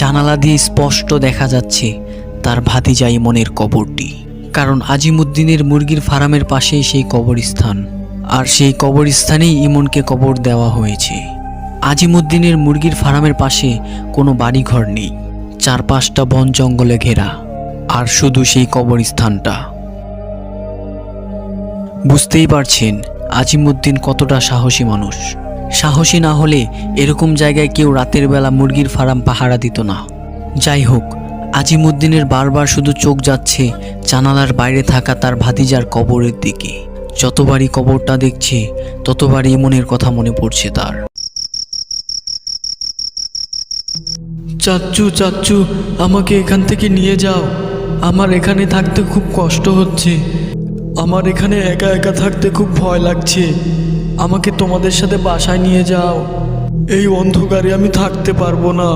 জানালা দিয়ে স্পষ্ট দেখা যাচ্ছে তার ভাতিজা ইমনের কবরটি। কারণ আজিমুদ্দিনের মুরগির ফার্মের পাশেই সেই কবরস্থান, আর সেই কবরস্থানেই ইমনকে কবর দেওয়া হয়েছে। আজিমুদ্দিনের মুরগির ফার্মের পাশে কোনো বাড়িঘর নেই, চারপাশটা বন জঙ্গলে ঘেরা, আর শুধু সেই কবরস্থানটা। বুঝতেই পারছেন আজিমুদ্দিন কতটা সাহসী মানুষ। সাহসী না হলে এরকম জায়গায় কেউ রাতের বেলা মুরগির ফার্ম পাহারা দিত না। যাই হোক, আজিমুদ্দিনের বারবার শুধু চোখ যাচ্ছে জানালার বাইরে থাকা তার ভাতিজার কবরের দিকে। যতবারই কবরটা দেখছে ততবারই ইমনের কথা মনে পড়ছে তার। চাচ্চু চাচ্চু, আমাকে এখান থেকে নিয়ে যাও। আমার এখানে থাকতে খুব কষ্ট হচ্ছে। আমার এখানে একা একা থাকতে খুব ভয় লাগছে। আমাকে তোমাদের সাথে বাসায় নিয়ে যাও। এই অন্ধকারে আমি থাকতে পারবো না।